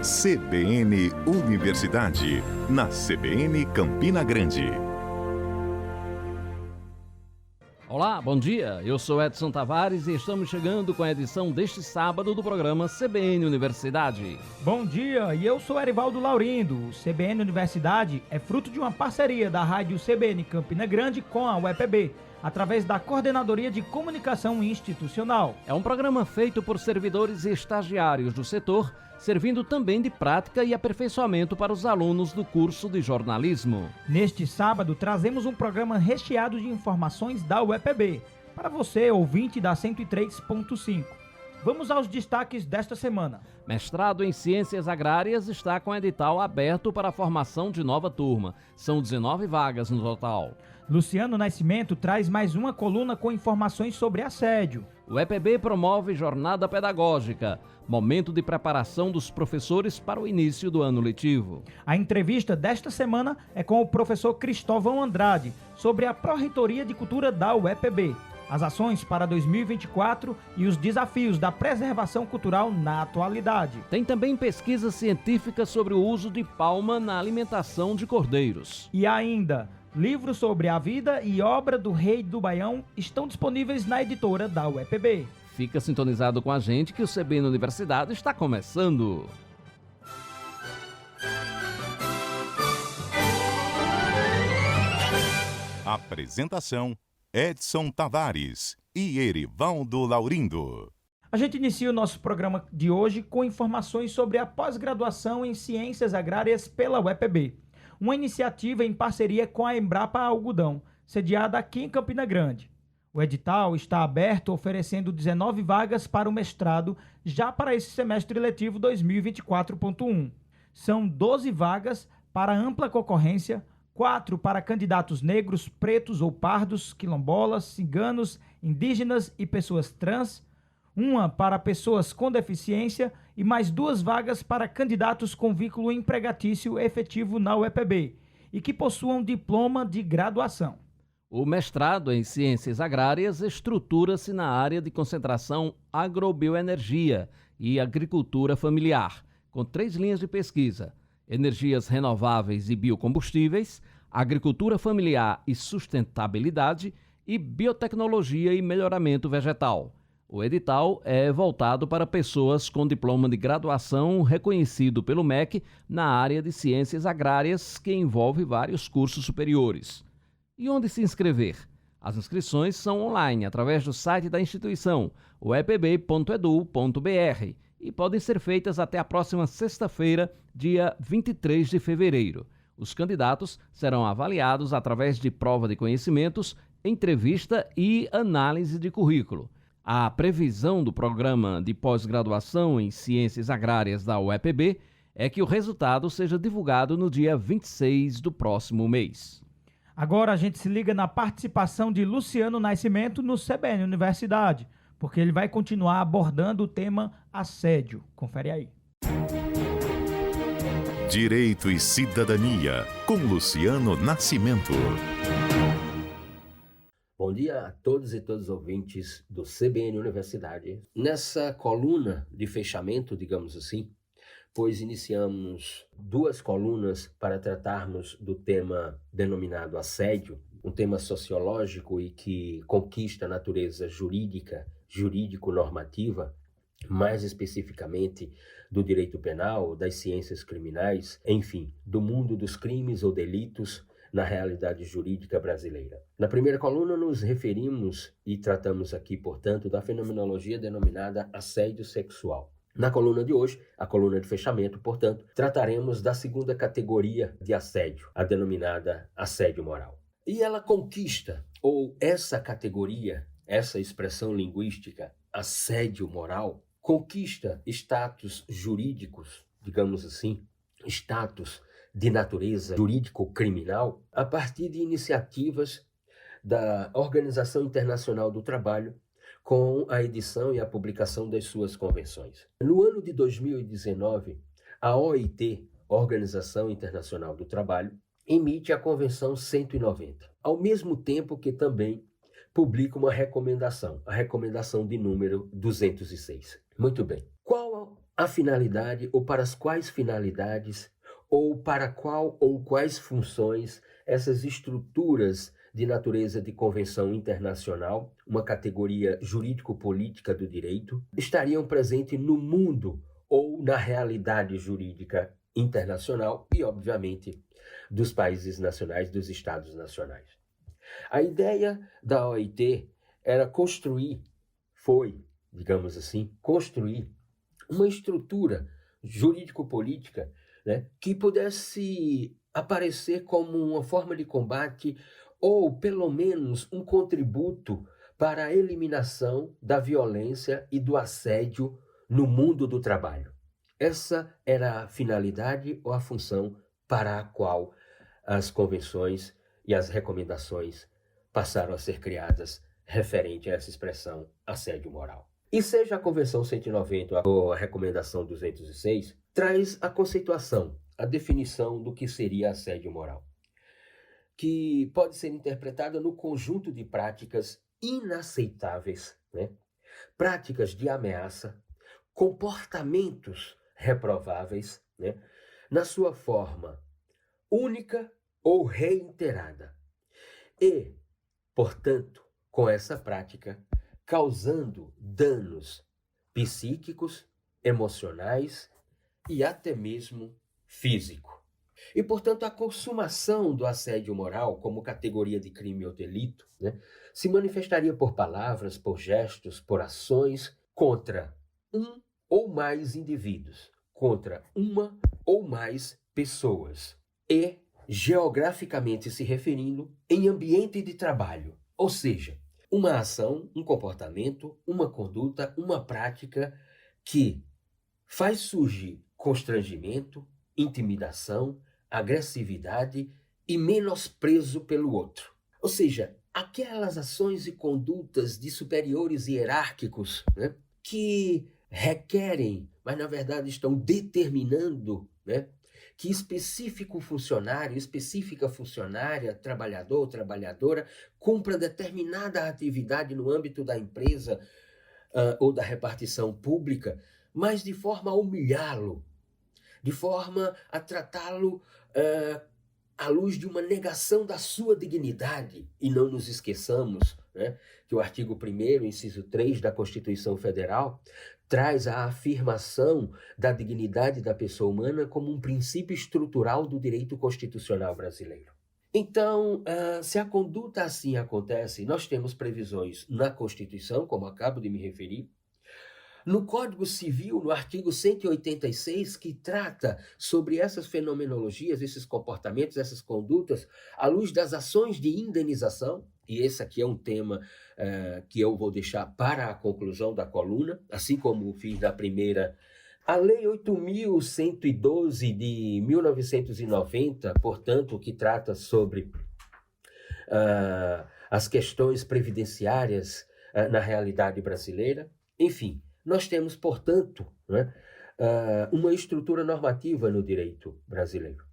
CBN Universidade, na CBN Campina Grande. Olá, bom dia. Eu sou Edson Tavares e estamos chegando com a edição deste sábado do programa CBN Universidade. Bom dia, e eu sou Erivaldo Laurindo. O CBN Universidade é fruto de uma parceria da rádio CBN Campina Grande com a UEPB, através da Coordenadoria de Comunicação Institucional. É um programa feito por servidores e estagiários do setor, servindo também de prática e aperfeiçoamento para os alunos do curso de jornalismo. Neste sábado, trazemos um programa recheado de informações da UEPB, para você, ouvinte da 103.5. Vamos aos destaques desta semana. Mestrado em Ciências Agrárias está com edital aberto para a formação de nova turma. São 19 vagas no total. Luciano Nascimento traz mais uma coluna com informações sobre assédio. O EPB promove jornada pedagógica, momento de preparação dos professores para o início do ano letivo. A entrevista desta semana é com o professor Cristóvão Andrade, sobre a Pró-Reitoria de Cultura da UEPB, as ações para 2024 e os desafios da preservação cultural na atualidade. Tem também pesquisa científica sobre o uso de palma na alimentação de cordeiros. E ainda, livros sobre a vida e obra do Rei do Baião estão disponíveis na editora da UEPB. Fica sintonizado com a gente que o CBN Universidade está começando. Apresentação: Edson Tavares e Erivaldo Laurindo. A gente inicia o nosso programa de hoje com informações sobre a pós-graduação em Ciências Agrárias pela UEPB, uma iniciativa em parceria com a Embrapa Algodão, sediada aqui em Campina Grande. O edital está aberto, oferecendo 19 vagas para o mestrado já para esse semestre letivo 2024.1. São 12 vagas para ampla concorrência, 4 para candidatos negros, pretos ou pardos, quilombolas, ciganos, indígenas e pessoas trans, 1 para pessoas com deficiência e mais 2 vagas para candidatos com vínculo empregatício efetivo na UEPB e que possuam diploma de graduação. O mestrado em Ciências Agrárias estrutura-se na área de concentração agrobioenergia e agricultura familiar, com 3 linhas de pesquisa: energias renováveis e biocombustíveis, agricultura familiar e sustentabilidade e biotecnologia e melhoramento vegetal. O edital é voltado para pessoas com diploma de graduação reconhecido pelo MEC na área de ciências agrárias, que envolve vários cursos superiores. E onde se inscrever? As inscrições são online através do site da instituição, uepb.edu.br, e podem ser feitas até a próxima sexta-feira, dia 23 de fevereiro. Os candidatos serão avaliados através de prova de conhecimentos, entrevista e análise de currículo. A previsão do programa de pós-graduação em Ciências Agrárias da UEPB é que o resultado seja divulgado no dia 26 do próximo mês. Agora a gente se liga na participação de Luciano Nascimento no CBN Universidade, porque ele vai continuar abordando o tema assédio. Confere aí. Direito e Cidadania, com Luciano Nascimento. Bom dia a todos e todas os ouvintes do CBN Universidade. Nessa coluna de fechamento, digamos assim, pois iniciamos 2 colunas para tratarmos do tema denominado assédio, um tema sociológico e que conquista a natureza jurídico-normativa, mais especificamente do direito penal, das ciências criminais, enfim, do mundo dos crimes ou delitos na realidade jurídica brasileira. Na primeira coluna nos referimos e tratamos aqui, portanto, da fenomenologia denominada assédio sexual. Na coluna de hoje, a coluna de fechamento, portanto, trataremos da segunda categoria de assédio, a denominada assédio moral. E ela conquista, ou essa categoria, essa expressão linguística, assédio moral, conquista status jurídicos, digamos assim, status de natureza jurídico-criminal, a partir de iniciativas da Organização Internacional do Trabalho, com a edição e a publicação das suas convenções. No ano de 2019, a OIT, Organização Internacional do Trabalho, emite a Convenção 190, ao mesmo tempo que também publica uma recomendação, a recomendação de número 206. Muito bem. Qual a finalidade ou para as quais finalidades ou para qual ou quais funções essas estruturas de natureza de convenção internacional, uma categoria jurídico-política do direito, estariam presentes no mundo ou na realidade jurídica internacional e, obviamente, dos países nacionais, dos estados nacionais. A ideia da OIT era construir uma estrutura jurídico-política, né, que pudesse aparecer como uma forma de combate ou, pelo menos, um contributo para a eliminação da violência e do assédio no mundo do trabalho. Essa era a finalidade ou a função para a qual as convenções e as recomendações passaram a ser criadas referente a essa expressão assédio moral. E seja a Convenção 190 ou a Recomendação 206, traz a conceituação, a definição do que seria assédio moral, que pode ser interpretada no conjunto de práticas inaceitáveis, né? Práticas de ameaça, comportamentos reprováveis, né? Na sua forma única ou reiterada. E, portanto, com essa prática, causando danos psíquicos, emocionais e até mesmo físico. E, portanto, a consumação do assédio moral como categoria de crime ou delito, né, se manifestaria por palavras, por gestos, por ações contra um ou mais indivíduos, contra uma ou mais pessoas e geograficamente se referindo em ambiente de trabalho, ou seja, uma ação, um comportamento, uma conduta, uma prática que faz surgir constrangimento, intimidação, agressividade e menosprezo pelo outro. Ou seja, aquelas ações e condutas de superiores hierárquicos, né, que requerem, mas na verdade estão determinando, né, que específico funcionário, específica funcionária, trabalhador ou trabalhadora, cumpra determinada atividade no âmbito da empresa ou da repartição pública, mas de forma a humilhá-lo, de forma a tratá-lo à luz de uma negação da sua dignidade. E não nos esqueçamos, né, que o artigo 1º, inciso 3 da Constituição Federal, traz a afirmação da dignidade da pessoa humana como um princípio estrutural do direito constitucional brasileiro. Então, se a conduta assim acontece, nós temos previsões na Constituição, como acabo de me referir, no Código Civil, no artigo 186, que trata sobre essas fenomenologias, esses comportamentos, essas condutas, à luz das ações de indenização, e esse aqui é um tema que eu vou deixar para a conclusão da coluna, assim como fiz na primeira. A Lei 8.112 de 1990, portanto, que trata sobre as questões previdenciárias na realidade brasileira, enfim. Nós temos, portanto, né, uma estrutura normativa no direito brasileiro.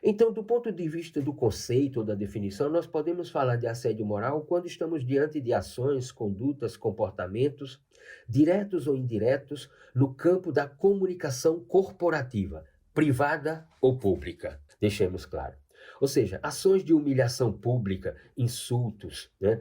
Então, do ponto de vista do conceito ou da definição, nós podemos falar de assédio moral quando estamos diante de ações, condutas, comportamentos, diretos ou indiretos, no campo da comunicação corporativa, privada ou pública. Deixemos claro. Ou seja, ações de humilhação pública, insultos, né?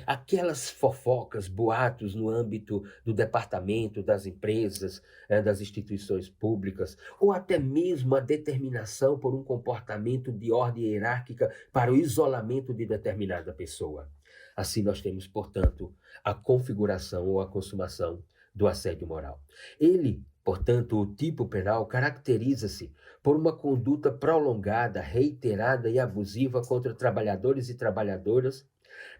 Aquelas fofocas, boatos no âmbito do departamento, das empresas, das instituições públicas, ou até mesmo a determinação por um comportamento de ordem hierárquica para o isolamento de determinada pessoa. Assim nós temos, portanto, a configuração ou a consumação do assédio moral. Ele, portanto, o tipo penal caracteriza-se por uma conduta prolongada, reiterada e abusiva contra trabalhadores e trabalhadoras,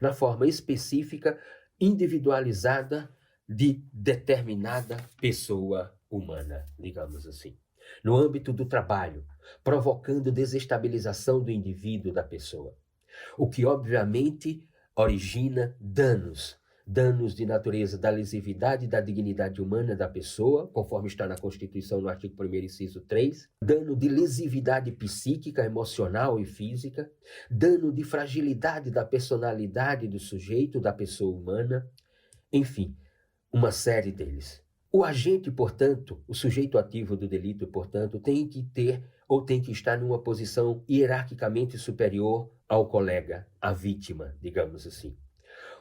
na forma específica, individualizada de determinada pessoa humana, digamos assim. No âmbito do trabalho, provocando desestabilização do indivíduo, da pessoa. O que, obviamente, origina danos de natureza da lesividade da dignidade humana da pessoa, conforme está na Constituição no artigo 1º, inciso 3, dano de lesividade psíquica, emocional e física, dano de fragilidade da personalidade do sujeito, da pessoa humana, enfim, uma série deles. O agente, portanto, o sujeito ativo do delito, portanto, tem que ter ou tem que estar numa posição hierarquicamente superior ao colega, à vítima, digamos assim.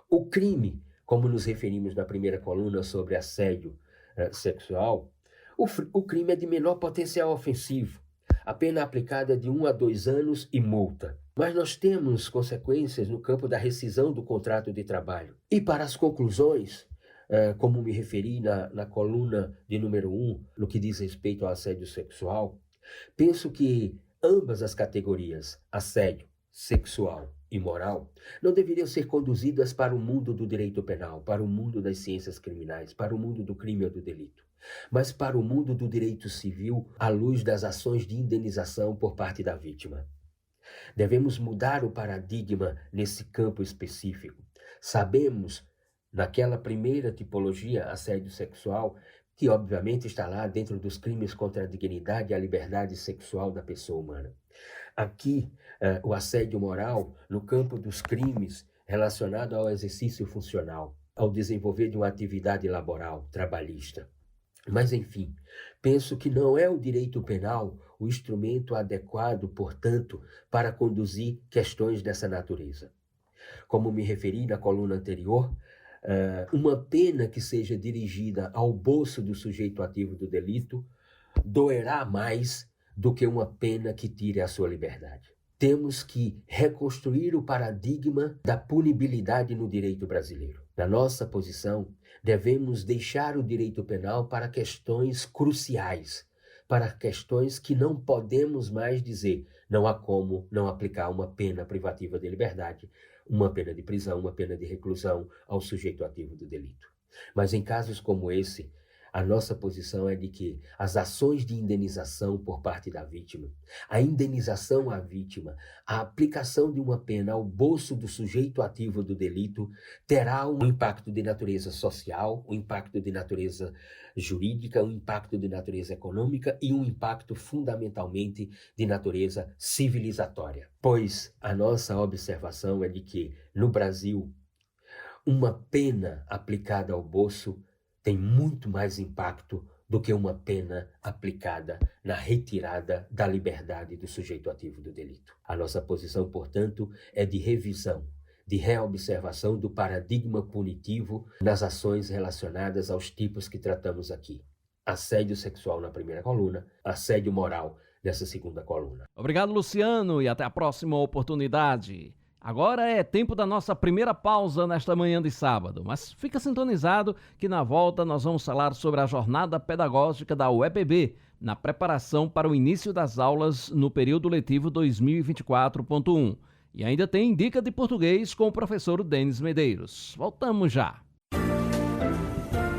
O crime, como nos referimos na primeira coluna sobre assédio sexual, o crime é de menor potencial ofensivo. A pena aplicada é de 1 a 2 anos e multa. Mas nós temos consequências no campo da rescisão do contrato de trabalho. E para as conclusões, como me referi na coluna de número 1, no que diz respeito ao assédio sexual, penso que ambas as categorias, assédio sexual e moral, não deveriam ser conduzidas para o mundo do direito penal, para o mundo das ciências criminais, para o mundo do crime ou do delito, mas para o mundo do direito civil à luz das ações de indenização por parte da vítima. Devemos mudar o paradigma nesse campo específico. Sabemos, naquela primeira tipologia, assédio sexual, que obviamente está lá dentro dos crimes contra a dignidade e a liberdade sexual da pessoa humana. Aqui, o assédio moral no campo dos crimes relacionado ao exercício funcional, ao desenvolver de uma atividade laboral, trabalhista. Mas, enfim, penso que não é o direito penal o instrumento adequado, portanto, para conduzir questões dessa natureza. Como me referi na coluna anterior, uma pena que seja dirigida ao bolso do sujeito ativo do delito doerá mais do que uma pena que tire a sua liberdade. Temos que reconstruir o paradigma da punibilidade no direito brasileiro. Na nossa posição, devemos deixar o direito penal para questões cruciais, para questões que não podemos mais dizer não há como não aplicar uma pena privativa de liberdade, uma pena de prisão, uma pena de reclusão ao sujeito ativo do delito. Mas em casos como esse, a nossa posição é de que as ações de indenização por parte da vítima, a indenização à vítima, a aplicação de uma pena ao bolso do sujeito ativo do delito terá um impacto de natureza social, um impacto de natureza jurídica, um impacto de natureza econômica e um impacto fundamentalmente de natureza civilizatória. Pois a nossa observação é de que, no Brasil, uma pena aplicada ao bolso tem muito mais impacto do que uma pena aplicada na retirada da liberdade do sujeito ativo do delito. A nossa posição, portanto, é de revisão, de reobservação do paradigma punitivo nas ações relacionadas aos tipos que tratamos aqui. Assédio sexual na primeira coluna, assédio moral nessa segunda coluna. Obrigado, Luciano, e até a próxima oportunidade. Agora é tempo da nossa primeira pausa nesta manhã de sábado, mas fica sintonizado que na volta nós vamos falar sobre a jornada pedagógica da UEPB na preparação para o início das aulas no período letivo 2024.1. E ainda tem dica de português com o professor Denis Medeiros. Voltamos já.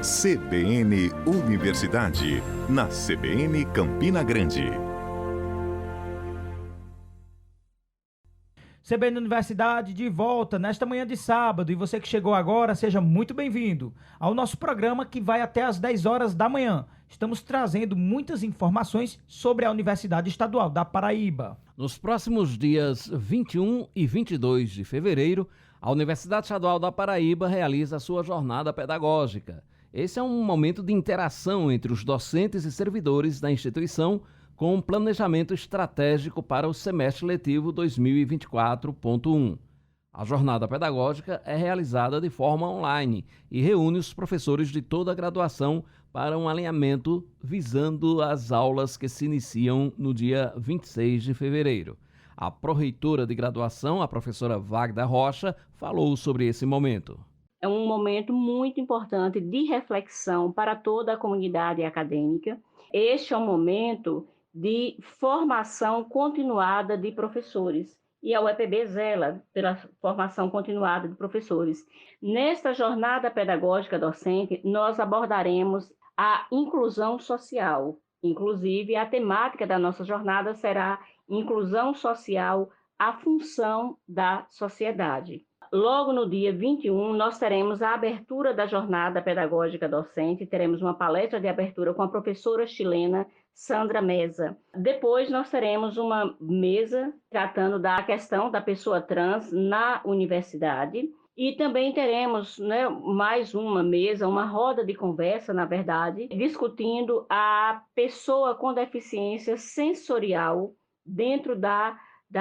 CBN Universidade, na CBN Campina Grande. CBN Universidade de volta nesta manhã de sábado, e você que chegou agora, seja muito bem-vindo ao nosso programa que vai até às 10 horas da manhã. Estamos trazendo muitas informações sobre a Universidade Estadual da Paraíba. Nos próximos dias 21 e 22 de fevereiro, a Universidade Estadual da Paraíba realiza a sua jornada pedagógica. Esse é um momento de interação entre os docentes e servidores da instituição, com um planejamento estratégico para o semestre letivo 2024.1. A jornada pedagógica é realizada de forma online e reúne os professores de toda a graduação para um alinhamento visando as aulas que se iniciam no dia 26 de fevereiro. A pró-reitora de graduação, a professora Wagda Rocha, falou sobre esse momento. É um momento muito importante de reflexão para toda a comunidade acadêmica. Este é um momento de formação continuada de professores, e a UEPB zela pela formação continuada de professores. Nesta jornada pedagógica docente, nós abordaremos a inclusão social. Inclusive, a temática da nossa jornada será inclusão social, a função da sociedade. Logo no dia 21, nós teremos a abertura da jornada pedagógica docente, teremos uma palestra de abertura com a professora chilena Sandra Meza. Depois nós teremos uma mesa tratando da questão da pessoa trans na universidade E também teremos, né, mais uma mesa, uma roda de conversa, na verdade, discutindo a pessoa com deficiência sensorial dentro da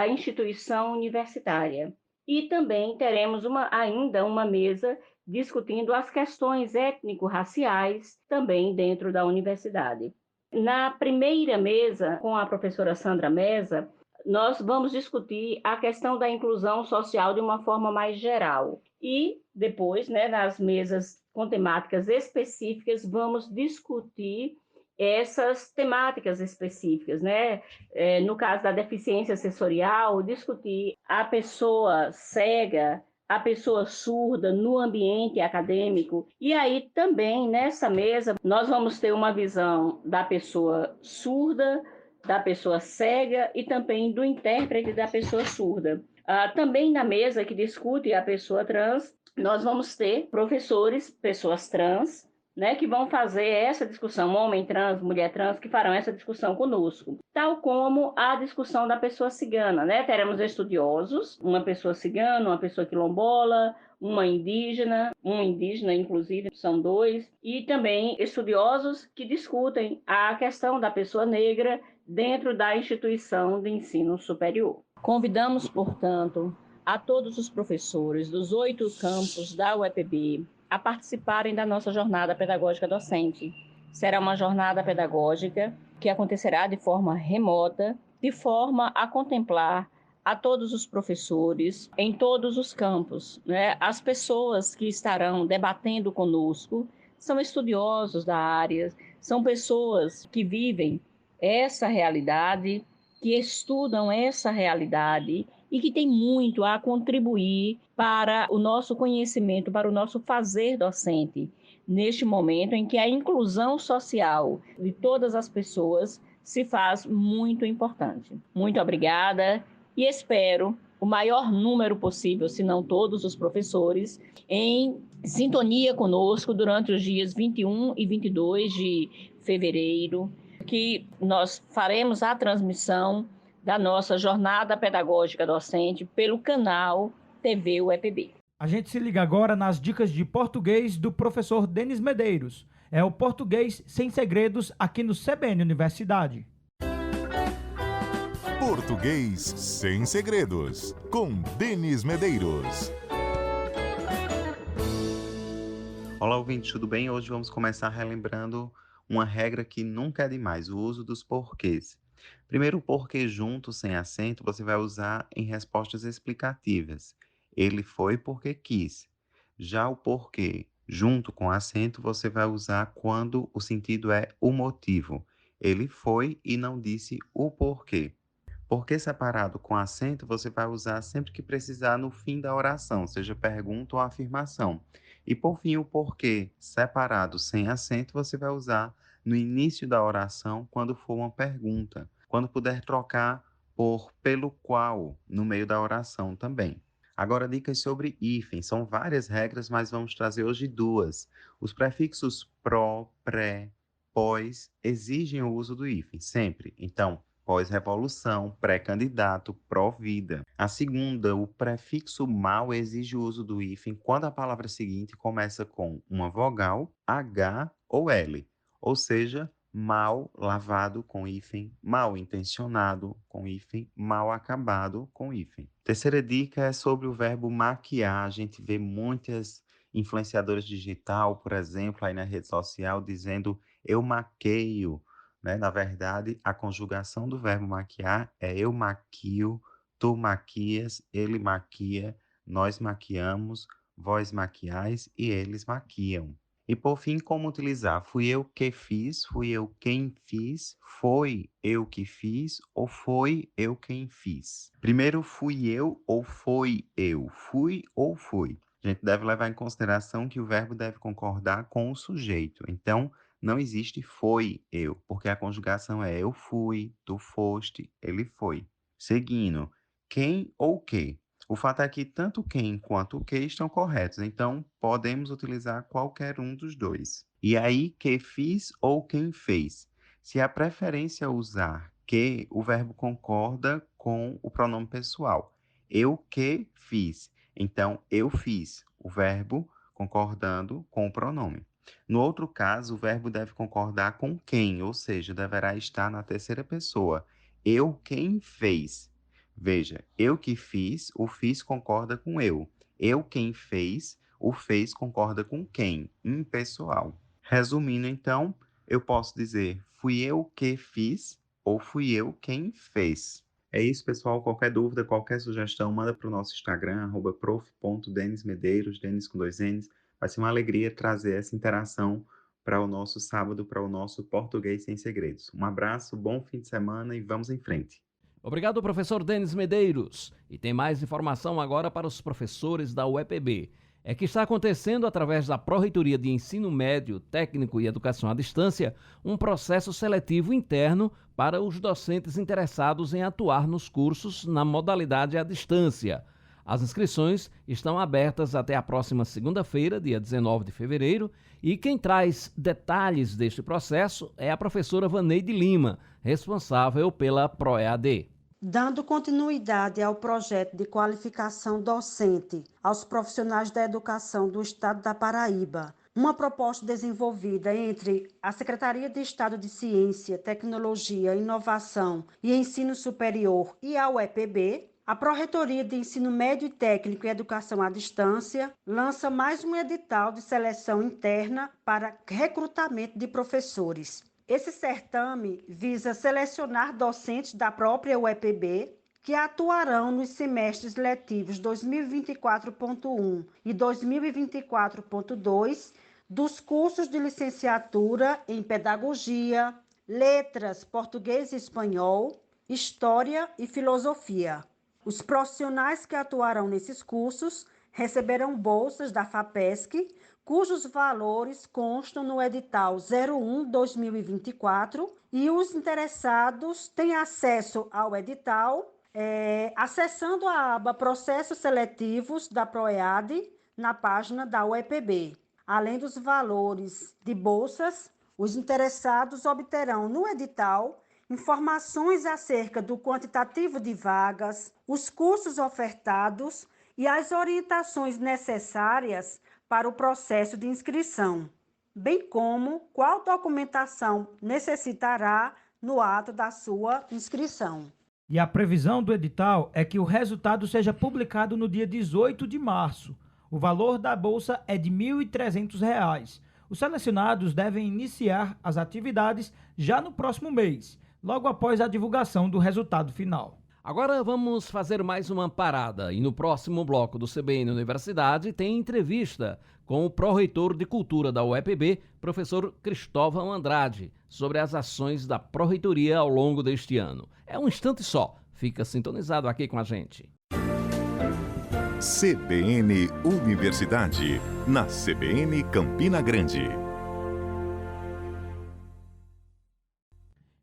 instituição universitária. E também teremos ainda uma mesa discutindo as questões étnico-raciais também dentro da universidade. Na primeira mesa, com a professora Sandra Mesa, nós vamos discutir a questão da inclusão social de uma forma mais geral. E depois, né, nas mesas com temáticas específicas, vamos discutir essas temáticas específicas, né? No caso da deficiência sensorial, discutir a pessoa cega, a pessoa surda no ambiente acadêmico. E aí também nessa mesa nós vamos ter uma visão da pessoa surda, da pessoa cega e também do intérprete da pessoa surda. Também na mesa que discute a pessoa trans, nós vamos ter professores, pessoas trans, né, que vão fazer essa discussão, homem trans, mulher trans, que farão essa discussão conosco. Tal como a discussão da pessoa cigana, né? Teremos estudiosos, uma pessoa cigana, uma pessoa quilombola, uma indígena, um indígena, inclusive, são dois, e também estudiosos que discutem a questão da pessoa negra dentro da instituição de ensino superior. Convidamos, portanto, a todos os professores dos 8 campos da UEPB a participarem da nossa jornada pedagógica docente. Será uma jornada pedagógica que acontecerá de forma remota, de forma a contemplar a todos os professores em todos os campos, né? As pessoas que estarão debatendo conosco são estudiosos da área, são pessoas que vivem essa realidade, que estudam essa realidade e que têm muito a contribuir para o nosso conhecimento, para o nosso fazer docente, neste momento em que a inclusão social de todas as pessoas se faz muito importante. Muito obrigada e espero o maior número possível, se não todos os professores, em sintonia conosco durante os dias 21 e 22 de fevereiro, que nós faremos a transmissão da nossa jornada pedagógica docente pelo canal TV UEPB. A gente se liga agora nas dicas de português do professor Denis Medeiros. É o Português Sem Segredos aqui no CBN Universidade. Português Sem Segredos, com Denis Medeiros. Olá, ouvintes, tudo bem? Hoje vamos começar relembrando uma regra que nunca é demais, o uso dos porquês. Primeiro, o porquê junto, sem acento, você vai usar em respostas explicativas. Ele foi porque quis. Já o porquê junto com acento, você vai usar quando o sentido é o motivo. Ele foi e não disse o porquê. Porquê separado com acento, você vai usar sempre que precisar no fim da oração, seja pergunta ou afirmação. E por fim, o porquê separado sem acento, você vai usar no início da oração, quando for uma pergunta. Quando puder trocar por pelo qual no meio da oração também. Agora, dicas sobre hífen. São várias regras, mas vamos trazer hoje 2. Os prefixos pró, pré, pós exigem o uso do hífen, sempre. Então, pós-revolução, pré-candidato, pró-vida. A segunda, o prefixo mal exige o uso do hífen quando a palavra seguinte começa com uma vogal, H ou L. Ou seja, mal lavado com hífen, mal intencionado com hífen, mal acabado com hífen. Terceira dica é sobre o verbo maquiar. A gente vê muitas influenciadoras digital, por exemplo, aí na rede social, dizendo eu maqueio, né? Na verdade, a conjugação do verbo maquiar é eu maquio, tu maquias, ele maquia, nós maquiamos, vós maquiais e eles maquiam. E por fim, como utilizar? Fui eu que fiz, fui eu quem fiz, foi eu que fiz ou foi eu quem fiz. Primeiro, fui eu ou foi eu, fui ou fui. A gente deve levar em consideração que o verbo deve concordar com o sujeito. Então, não existe foi eu, porque a conjugação é eu fui, tu foste, ele foi. Seguindo, quem ou que. O fato é que tanto quem quanto o que estão corretos, então podemos utilizar qualquer um dos dois. E aí, que fiz ou quem fez. Se a preferência é usar que, o verbo concorda com o pronome pessoal. Eu que fiz. Então, eu fiz. o verbo concordando com o pronome. No outro caso, o verbo deve concordar com quem, ou seja, deverá estar na terceira pessoa. Eu quem fez. Veja, eu que fiz, o fiz concorda com eu. Eu quem fez, o fez concorda com quem, impessoal. Resumindo, então, eu posso dizer fui eu que fiz ou fui eu quem fez. É isso, pessoal. Qualquer dúvida, qualquer sugestão, manda para o nosso Instagram, @prof.denismedeiros, Denis com 2 N's. Vai ser uma alegria trazer essa interação para o nosso sábado, para o nosso Português Sem Segredos. Um abraço, bom fim de semana e vamos em frente. Obrigado, professor Denis Medeiros. E tem mais informação agora para os professores da UEPB. É que está acontecendo, através da Pró-Reitoria de Ensino Médio, Técnico e Educação à Distância, um processo seletivo interno para os docentes interessados em atuar nos cursos na modalidade à distância. As inscrições estão abertas até a próxima segunda-feira, dia 19 de fevereiro, e quem traz detalhes deste processo é a professora Vaneide Lima, responsável pela ProEAD. Dando continuidade ao projeto de qualificação docente aos profissionais da educação do Estado da Paraíba, uma proposta desenvolvida entre a Secretaria de Estado de Ciência, Tecnologia, Inovação e Ensino Superior e a UEPB, a Pró-Reitoria de Ensino Médio e Técnico e Educação à Distância lança mais um edital de seleção interna para recrutamento de professores. Esse certame visa selecionar docentes da própria UEPB que atuarão nos semestres letivos 2024.1 e 2024.2 dos cursos de licenciatura em Pedagogia, Letras, Português e Espanhol, História e Filosofia. Os profissionais que atuarão nesses cursos receberão bolsas da FAPESC, cujos valores constam no edital 01/2024 e os interessados têm acesso ao edital acessando a aba Processos Seletivos da ProEAD na página da UEPB. Além dos valores de bolsas, os interessados obterão no edital informações acerca do quantitativo de vagas, os cursos ofertados e as orientações necessárias para o processo de inscrição, bem como qual documentação necessitará no ato da sua inscrição. E a previsão do edital é que o resultado seja publicado no dia 18 de março. O valor da bolsa é de R$ 1.300. Os selecionados devem iniciar as atividades já no próximo mês, logo após a divulgação do resultado final. Agora vamos fazer mais uma parada e no próximo bloco do CBN Universidade tem entrevista com o pró-reitor de Cultura da UEPB, professor Cristóvão Andrade, sobre as ações da pró-reitoria ao longo deste ano. É um instante só, fica sintonizado aqui com a gente. CBN Universidade, na CBN Campina Grande.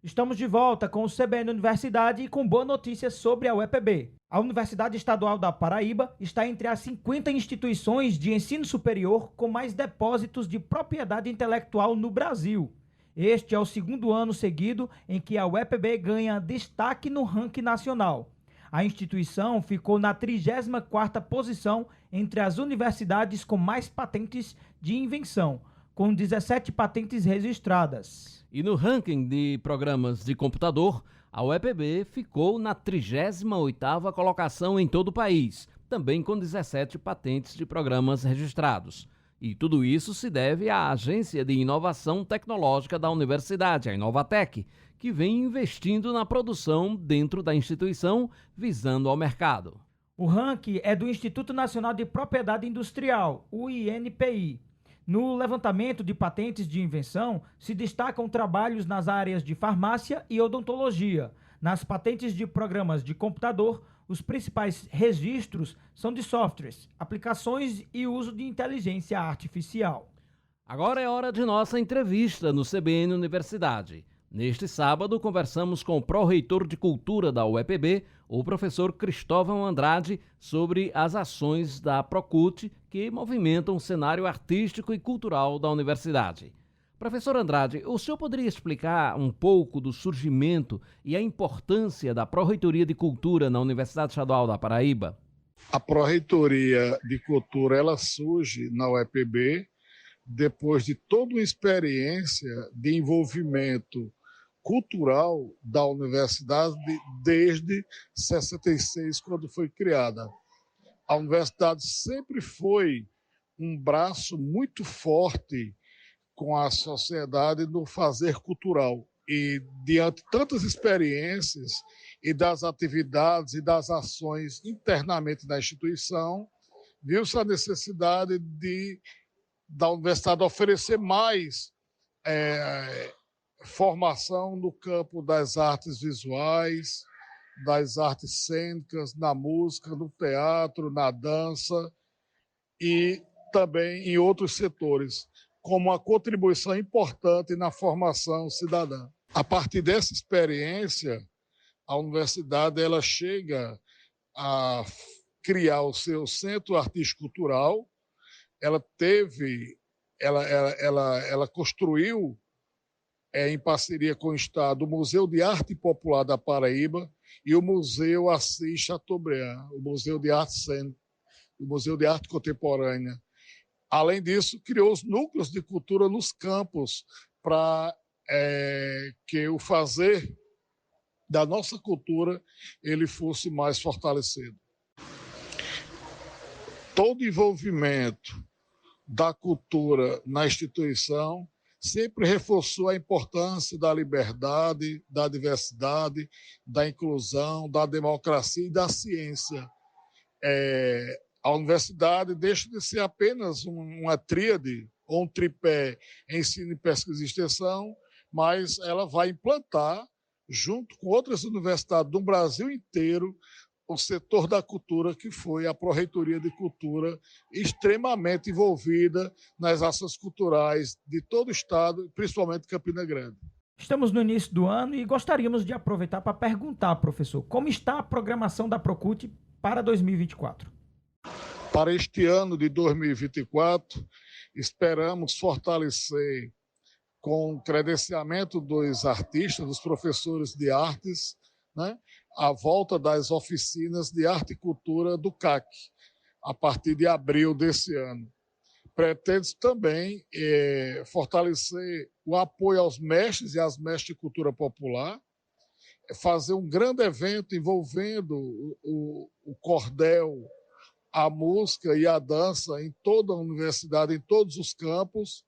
Estamos de volta com o CBN Universidade e com boa notícia sobre a UEPB. A Universidade Estadual da Paraíba está entre as 50 instituições de ensino superior com mais depósitos de propriedade intelectual no Brasil. Este é o segundo ano seguido em que a UEPB ganha destaque no ranking nacional. A instituição ficou na 34ª posição entre as universidades com mais patentes de invenção, com 17 patentes registradas. E no ranking de programas de computador, a UEPB ficou na 38ª colocação em todo o país, também com 17 patentes de programas registrados. E tudo isso se deve à Agência de Inovação Tecnológica da Universidade, a Inovatec, que vem investindo na produção dentro da instituição, visando ao mercado. O ranking é do Instituto Nacional de Propriedade Industrial, o INPI. No levantamento de patentes de invenção, se destacam trabalhos nas áreas de farmácia e odontologia. Nas patentes de programas de computador, os principais registros são de softwares, aplicações e uso de inteligência artificial. Agora é hora de nossa entrevista no CBN Universidade. Neste sábado, conversamos com o pró-reitor de Cultura da UEPB, o professor Cristóvão Andrade, sobre as ações da Procult que movimentam o cenário artístico e cultural da universidade. Professor Andrade, o senhor poderia explicar um pouco do surgimento e a importância da Pró-Reitoria de Cultura na Universidade Estadual da Paraíba? A Pró-Reitoria de Cultura ela surge na UEPB depois de toda uma experiência de envolvimento cultural da universidade desde 66, quando foi criada. A universidade sempre foi um braço muito forte com a sociedade no fazer cultural. E, diante de tantas experiências e das atividades e das ações internamente da instituição, viu-se a necessidade da universidade oferecer mais formação no campo das artes visuais, das artes cênicas, na música, no teatro, na dança e também em outros setores, como uma contribuição importante na formação cidadã. A partir dessa experiência, a universidade ela chega a criar o seu centro artístico-cultural. Ela construiu, em parceria com o Estado, o Museu de Arte Popular da Paraíba e o Museu Assis Chateaubriand, o Museu de Arte Cênica, o Museu de Arte Contemporânea. Além disso, criou os núcleos de cultura nos campos para que o fazer da nossa cultura ele fosse mais fortalecido. Todo envolvimento da cultura na instituição sempre reforçou a importância da liberdade, da diversidade, da inclusão, da democracia e da ciência. A universidade deixa de ser apenas uma tríade ou um tripé ensino, pesquisa e extensão, mas ela vai implantar, junto com outras universidades do Brasil inteiro, o setor da cultura, que foi a Pró-Reitoria de Cultura, extremamente envolvida nas ações culturais de todo o estado, principalmente Campina Grande. Estamos no início do ano e gostaríamos de aproveitar para perguntar, professor, como está a programação da Procult para 2024? Para este ano de 2024, esperamos fortalecer com o credenciamento dos artistas, dos professores de artes, né, a volta das oficinas de arte e cultura do CAC, a partir de abril desse ano. Pretende também fortalecer o apoio aos mestres e às mestres de cultura popular, fazer um grande evento envolvendo o cordel, a música e a dança em toda a universidade, em todos os campos,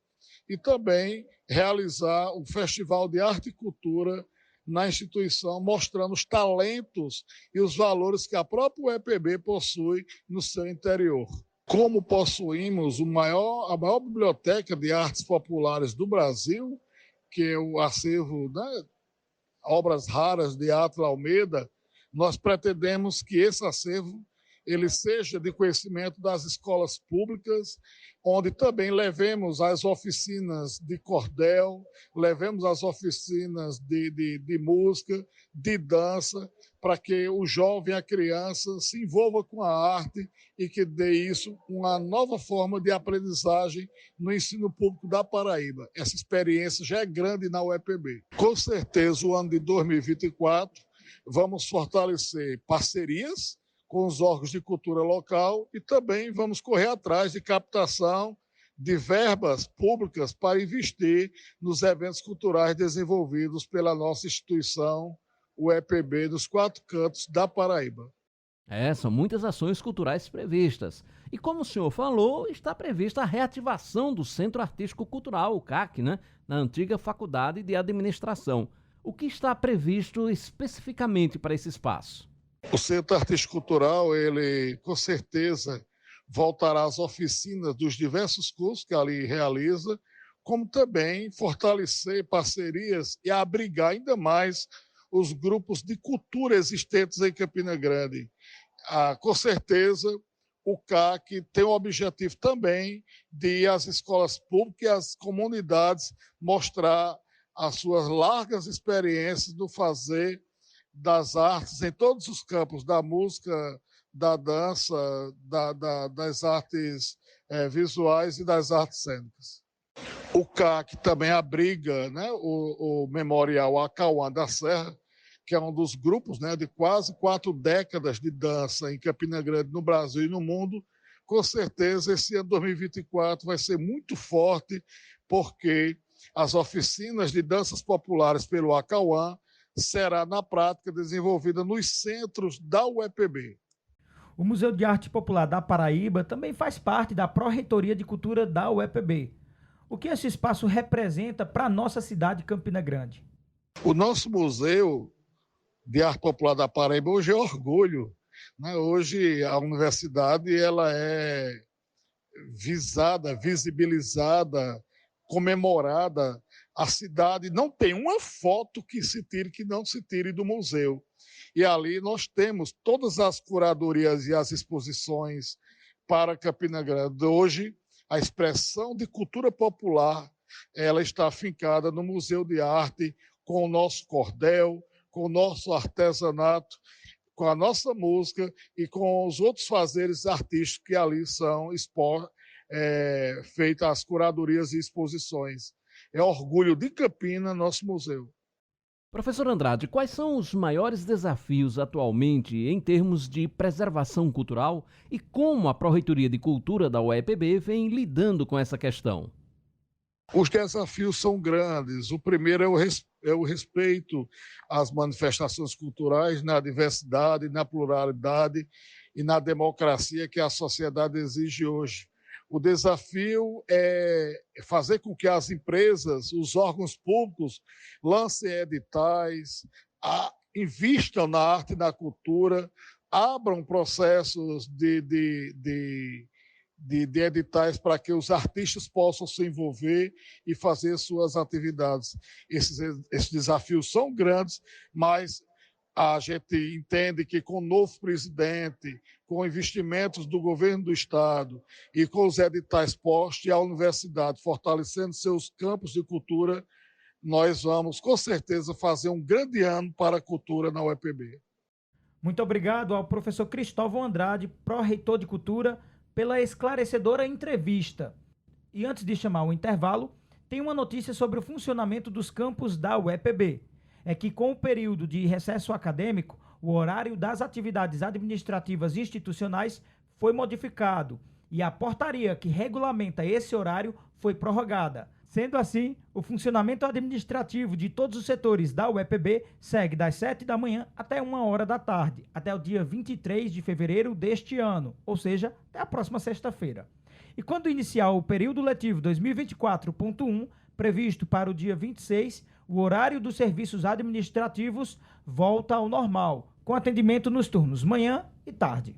e também realizar um festival de arte e cultura na instituição, mostrando os talentos e os valores que a própria UEPB possui no seu interior. Como possuímos a maior biblioteca de artes populares do Brasil, que é o acervo, né, Obras Raras de Átila Almeida, nós pretendemos que esse acervo ele seja de conhecimento das escolas públicas, onde também levemos as oficinas de cordel, levemos as oficinas de música, de dança, para que o jovem, a criança, se envolva com a arte e que dê isso uma nova forma de aprendizagem no ensino público da Paraíba. Essa experiência já é grande na UEPB. Com certeza, o ano de 2024, vamos fortalecer parcerias com os órgãos de cultura local e também vamos correr atrás de captação de verbas públicas para investir nos eventos culturais desenvolvidos pela nossa instituição, o EPB, dos 4 cantos da Paraíba. São muitas ações culturais previstas. E como o senhor falou, está prevista a reativação do Centro Artístico Cultural, o CAC, né, na antiga Faculdade de Administração. O que está previsto especificamente para esse espaço? O Centro Artístico Cultural, ele com certeza voltará às oficinas dos diversos cursos que ali realiza, como também fortalecer parcerias e abrigar ainda mais os grupos de cultura existentes em Campina Grande. Com certeza, o CAC tem o objetivo também de ir às escolas públicas e às comunidades mostrar as suas largas experiências no fazer das artes em todos os campos, da música, da dança, das artes visuais e das artes cênicas. O CAC também abriga, né, o Memorial Acauã da Serra, que é um dos grupos, né, de quase 4 décadas de dança em Campina Grande, no Brasil e no mundo. Com certeza, esse ano 2024 vai ser muito forte, porque as oficinas de danças populares pelo Acauã será, na prática, desenvolvida nos centros da UEPB. O Museu de Arte Popular da Paraíba também faz parte da Pró-Reitoria de Cultura da UEPB. O que esse espaço representa para a nossa cidade, Campina Grande? O nosso Museu de Arte Popular da Paraíba hoje é orgulho, né? Hoje a universidade ela é visada, visibilizada, comemorada. A cidade não tem uma foto que não se tire do museu. E ali nós temos todas as curadorias e as exposições para Campina Grande. Hoje, a expressão de cultura popular ela está afincada no Museu de Arte, com o nosso cordel, com o nosso artesanato, com a nossa música e com os outros fazeres artísticos que ali são feitas as curadorias e exposições. É orgulho de Campina, nosso museu. Professor Andrade, quais são os maiores desafios atualmente em termos de preservação cultural e como a Pró-Reitoria de Cultura da UEPB vem lidando com essa questão? Os desafios são grandes. O primeiro é o respeito às manifestações culturais na diversidade, na pluralidade e na democracia que a sociedade exige hoje. O desafio é fazer com que as empresas, os órgãos públicos, lancem editais, invistam na arte e na cultura, abram processos de editais para que os artistas possam se envolver e fazer suas atividades. Esses desafios são grandes, mas a gente entende que com o novo presidente, com investimentos do governo do Estado e com os editais postos e a universidade fortalecendo seus campos de cultura, nós vamos, com certeza, fazer um grande ano para a cultura na UEPB. Muito obrigado ao professor Cristóvão Andrade, pró-reitor de Cultura, pela esclarecedora entrevista. E antes de chamar o intervalo, tem uma notícia sobre o funcionamento dos campos da UEPB. É que com o período de recesso acadêmico, o horário das atividades administrativas e institucionais foi modificado e a portaria que regulamenta esse horário foi prorrogada. Sendo assim, o funcionamento administrativo de todos os setores da UEPB segue das 7 da manhã até 1 hora da tarde, até o dia 23 de fevereiro deste ano, ou seja, até a próxima sexta-feira. E quando iniciar o período letivo 2024.1, previsto para o dia 26, o horário dos serviços administrativos volta ao normal, com atendimento nos turnos manhã e tarde.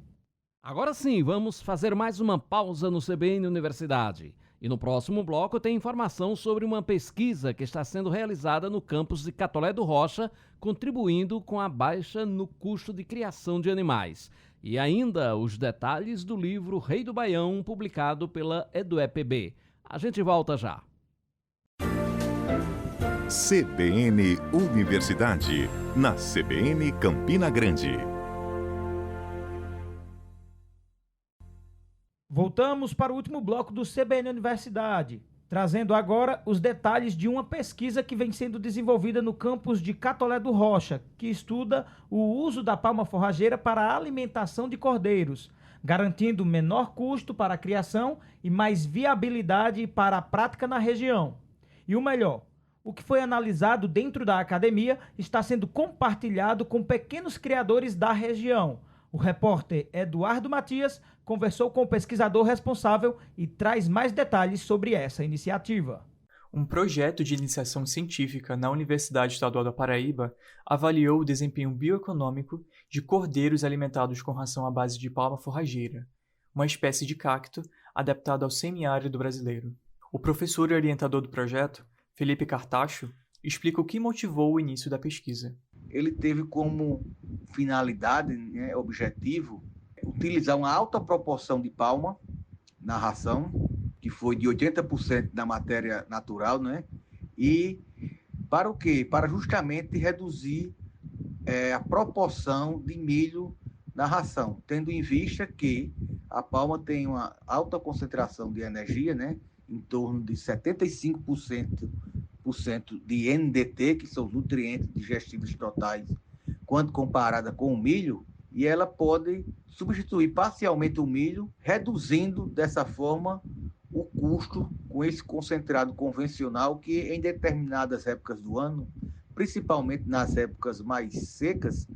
Agora sim, vamos fazer mais uma pausa no CBN Universidade. E no próximo bloco tem informação sobre uma pesquisa que está sendo realizada no campus de Catolé do Rocha, contribuindo com a baixa no custo de criação de animais. E ainda os detalhes do livro Rei do Baião, publicado pela EduEPB. A gente volta já. CBN Universidade, na CBN Campina Grande. Voltamos para o último bloco do CBN Universidade, trazendo agora os detalhes de uma pesquisa que vem sendo desenvolvida no campus de Catolé do Rocha, que estuda o uso da palma forrageira para a alimentação de cordeiros, garantindo menor custo para a criação e mais viabilidade para a prática na região. E o melhor, o que foi analisado dentro da academia está sendo compartilhado com pequenos criadores da região. O repórter Eduardo Matias conversou com o pesquisador responsável e traz mais detalhes sobre essa iniciativa. Um projeto de iniciação científica na Universidade Estadual da Paraíba avaliou o desempenho bioeconômico de cordeiros alimentados com ração à base de palma forrageira, uma espécie de cacto adaptada ao semiárido brasileiro. O professor e orientador do projeto, Felipe Cartacho, explica o que motivou o início da pesquisa. Ele teve como finalidade, objetivo, utilizar uma alta proporção de palma na ração, que foi de 80% da matéria natural, e para o quê? Para justamente reduzir a proporção de milho na ração, tendo em vista que a palma tem uma alta concentração de energia, em torno de 75% de NDT, que são os nutrientes digestivos totais quando comparada com o milho, e ela pode substituir parcialmente o milho, reduzindo dessa forma o custo com esse concentrado convencional que em determinadas épocas do ano, principalmente nas épocas mais secas,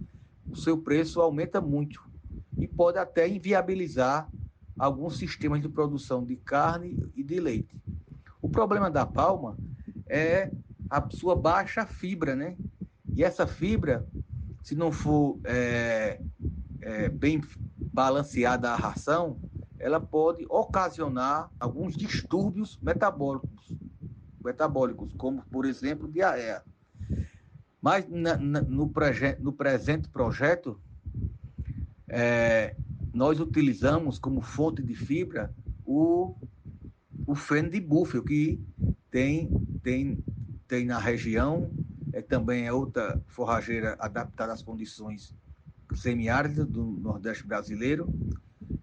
o seu preço aumenta muito e pode até inviabilizar alguns sistemas de produção de carne e de leite. O problema da palma é a sua baixa fibra, né? E essa fibra, se não for bem balanceada a ração, ela pode ocasionar alguns distúrbios metabólicos, como, por exemplo, diarreia. Mas no presente projeto, nós utilizamos como fonte de fibra o feno de búfalo, que tem na região, também é outra forrageira adaptada às condições semiáridas do Nordeste brasileiro,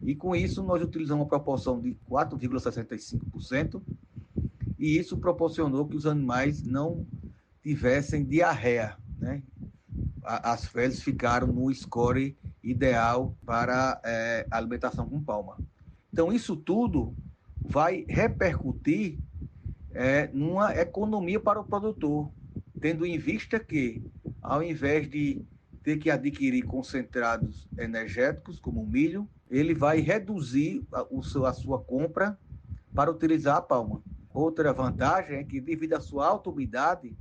e com isso nós utilizamos uma proporção de 4,65%, e isso proporcionou que os animais não tivessem diarreia, né? As fezes ficaram no score ideal para alimentação com palma. Então, isso tudo vai repercutir numa economia para o produtor, tendo em vista que, ao invés de ter que adquirir concentrados energéticos, como o milho, ele vai reduzir a sua compra para utilizar a palma. Outra vantagem é que, devido à sua alta umidade,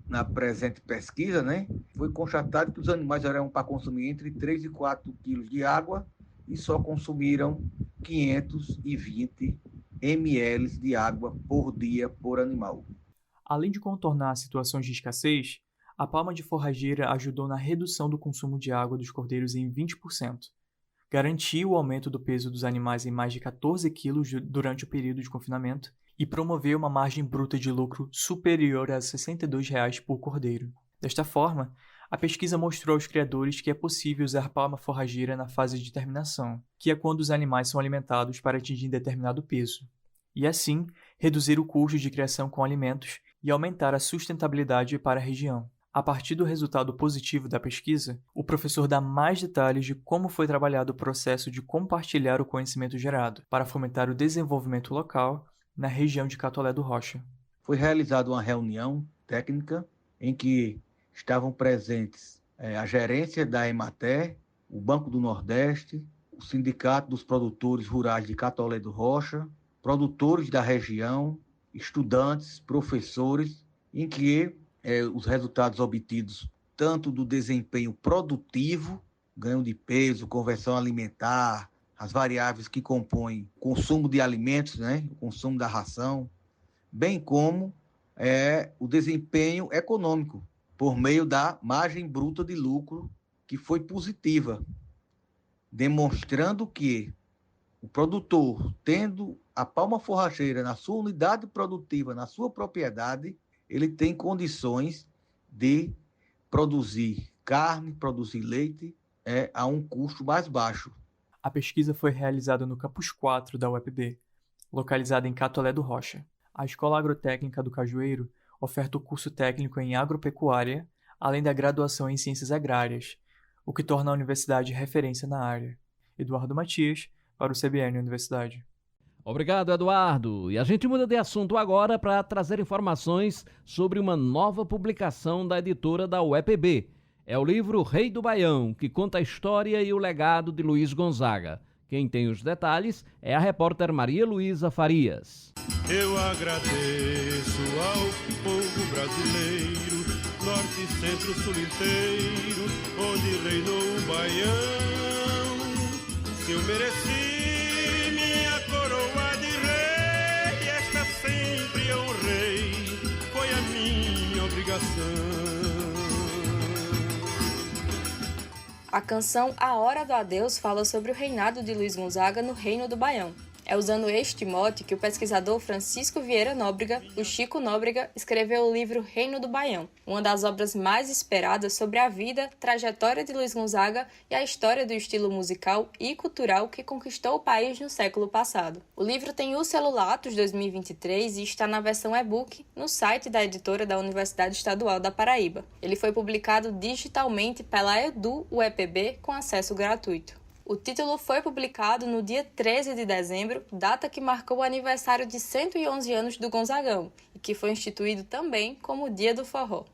na presente pesquisa, né, foi constatado que os animais eram para consumir entre 3 e 4 quilos de água e só consumiram 520 ml de água por dia por animal. Além de contornar situações de escassez, a palma de forrageira ajudou na redução do consumo de água dos cordeiros em 20%, garantiu o aumento do peso dos animais em mais de 14 quilos durante o período de confinamento e promoveu uma margem bruta de lucro superior a R$ 62,00 por cordeiro. Desta forma, a pesquisa mostrou aos criadores que é possível usar palma forrageira na fase de terminação, que é quando os animais são alimentados para atingir determinado peso, e assim reduzir o custo de criação com alimentos e aumentar a sustentabilidade para a região. A partir do resultado positivo da pesquisa, o professor dá mais detalhes de como foi trabalhado o processo de compartilhar o conhecimento gerado para fomentar o desenvolvimento local na região de Catolé do Rocha. Foi realizada uma reunião técnica em que estavam presentes a gerência da Emater, o Banco do Nordeste, o Sindicato dos Produtores Rurais de Catolé do Rocha, produtores da região, estudantes, professores, em que os resultados obtidos, tanto do desempenho produtivo, ganho de peso, conversão alimentar, as variáveis que compõem o consumo de alimentos, né, o consumo da ração, bem como o desempenho econômico, por meio da margem bruta de lucro, que foi positiva, demonstrando que o produtor, tendo a palma forrageira na sua unidade produtiva, na sua propriedade, ele tem condições de produzir carne, produzir leite a um custo mais baixo. A pesquisa foi realizada no Campus 4 da UEPB, localizada em Catolé do Rocha. A Escola Agrotécnica do Cajueiro oferta o curso técnico em agropecuária, além da graduação em ciências agrárias, o que torna a universidade referência na área. Eduardo Matias, para o CBN Universidade. Obrigado, Eduardo. E a gente muda de assunto agora para trazer informações sobre uma nova publicação da editora da UEPB. É o livro Rei do Baião, que conta a história e o legado de Luiz Gonzaga. Quem tem os detalhes é a repórter Maria Luísa Farias. Eu agradeço ao povo brasileiro, norte, centro, sul inteiro, onde reinou o Baião. Se eu mereci minha coroa de rei, esta sempre eu honrei, foi a minha obrigação. A canção A Hora do Adeus fala sobre o reinado de Luiz Gonzaga no Reino do Baião. É usando este mote que o pesquisador Francisco Vieira Nóbrega, o Chico Nóbrega, escreveu o livro Reino do Baião, uma das obras mais esperadas sobre a vida, trajetória de Luiz Gonzaga e a história do estilo musical e cultural que conquistou o país no século passado. O livro tem o selo Latos 2023 e está na versão e-book no site da editora da Universidade Estadual da Paraíba. Ele foi publicado digitalmente pela Edu UEPB com acesso gratuito. O título foi publicado no dia 13 de dezembro, data que marcou o aniversário de 111 anos do Gonzagão, e que foi instituído também como o Dia do Forró.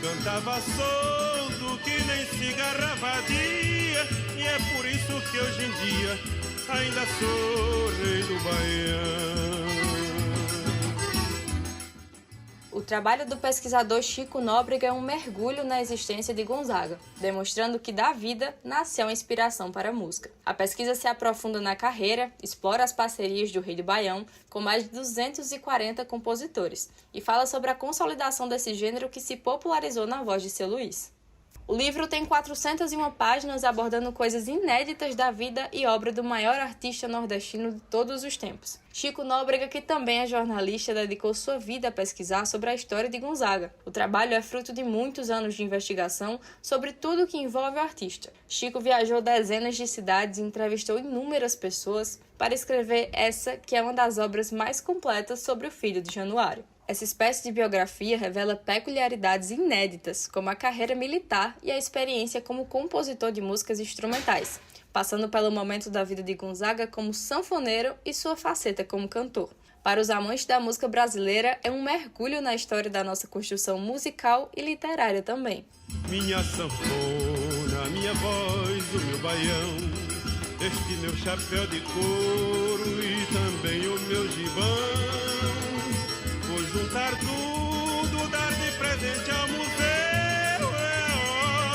Cantava solto que nem cigarra vadia, e é por isso que hoje em dia ainda sou rei do Baião. O trabalho do pesquisador Chico Nóbrega é um mergulho na existência de Gonzaga, demonstrando que da vida nasceu a inspiração para a música. A pesquisa se aprofunda na carreira, explora as parcerias do Rei do Baião com mais de 240 compositores e fala sobre a consolidação desse gênero que se popularizou na voz de Seu Luiz. O livro tem 401 páginas abordando coisas inéditas da vida e obra do maior artista nordestino de todos os tempos. Chico Nóbrega, que também é jornalista, dedicou sua vida a pesquisar sobre a história de Gonzaga. O trabalho é fruto de muitos anos de investigação sobre tudo que envolve o artista. Chico viajou dezenas de cidades e entrevistou inúmeras pessoas para escrever essa que é uma das obras mais completas sobre o filho de Januário. Essa espécie de biografia revela peculiaridades inéditas, como a carreira militar e a experiência como compositor de músicas instrumentais, passando pelo momento da vida de Gonzaga como sanfoneiro e sua faceta como cantor. Para os amantes da música brasileira, é um mergulho na história da nossa construção musical e literária também. Minha sanfona, minha voz, o meu baião, este meu chapéu de couro e também o meu gibão. Vou juntar tudo, dar de presente ao museu. É a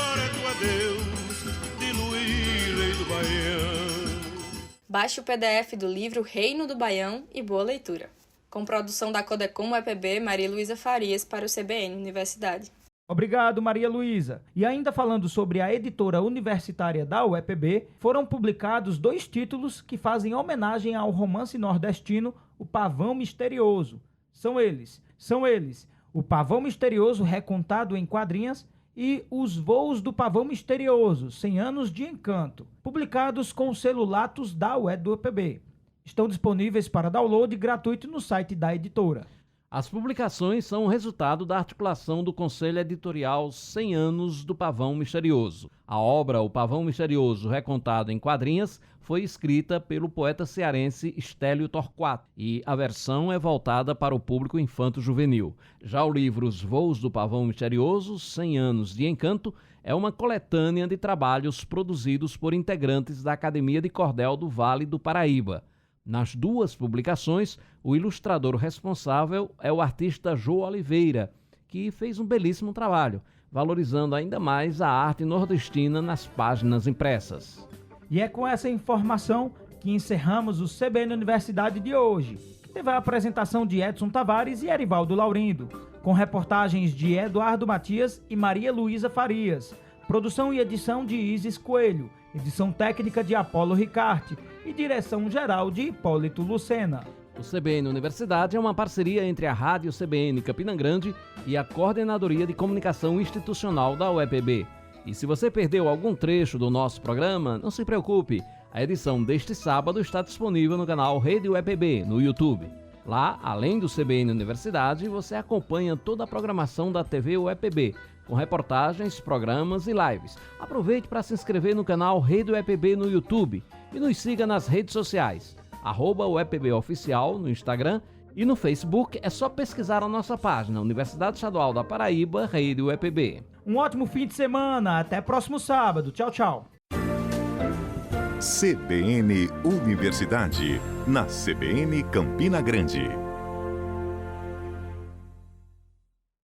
hora do adeus de Luiz, rei do Baião. Baixe o PDF do livro Reino do Baião e boa leitura. Com produção da Codecom UEPB, Maria Luísa Farias para o CBN Universidade. Obrigado, Maria Luísa. E ainda falando sobre a editora universitária da UEPB, foram publicados 2 títulos que fazem homenagem ao romance nordestino O Pavão Misterioso. São eles, O Pavão Misterioso recontado em quadrinhas e Os Voos do Pavão Misterioso, 100 anos de encanto, publicados com o selo Latos da UEPB. Estão disponíveis para download gratuito no site da editora. As publicações são o resultado da articulação do Conselho Editorial 100 anos do Pavão Misterioso. A obra O Pavão Misterioso, recontado em quadrinhas, foi escrita pelo poeta cearense Stélio Torquato e a versão é voltada para o público infanto-juvenil. Já o livro Os Voos do Pavão Misterioso, 100 anos de encanto, é uma coletânea de trabalhos produzidos por integrantes da Academia de Cordel do Vale do Paraíba. Nas 2 publicações, o ilustrador responsável é o artista Jô Oliveira, que fez um belíssimo trabalho, valorizando ainda mais a arte nordestina nas páginas impressas. E é com essa informação que encerramos o CBN Universidade de hoje, que teve a apresentação de Edson Tavares e Erivaldo Laurindo, com reportagens de Eduardo Matias e Maria Luísa Farias, produção e edição de Isis Coelho, edição técnica de Apolo Ricarte e direção geral de Hipólito Lucena. O CBN Universidade é uma parceria entre a Rádio CBN Campina Grande e a Coordenadoria de Comunicação Institucional da UEPB. E se você perdeu algum trecho do nosso programa, não se preocupe, a edição deste sábado está disponível no canal Rede UEPB, no YouTube. Lá, além do CBN Universidade, você acompanha toda a programação da TV UEPB, com reportagens, programas e lives. Aproveite para se inscrever no canal Rede UEPB no YouTube e nos siga nas redes sociais, @UEPB Oficial no Instagram e no Facebook é só pesquisar a nossa página Universidade Estadual da Paraíba, Rede UEPB. Um ótimo fim de semana, até próximo sábado. Tchau, tchau. CBN Universidade, na CBN Campina Grande.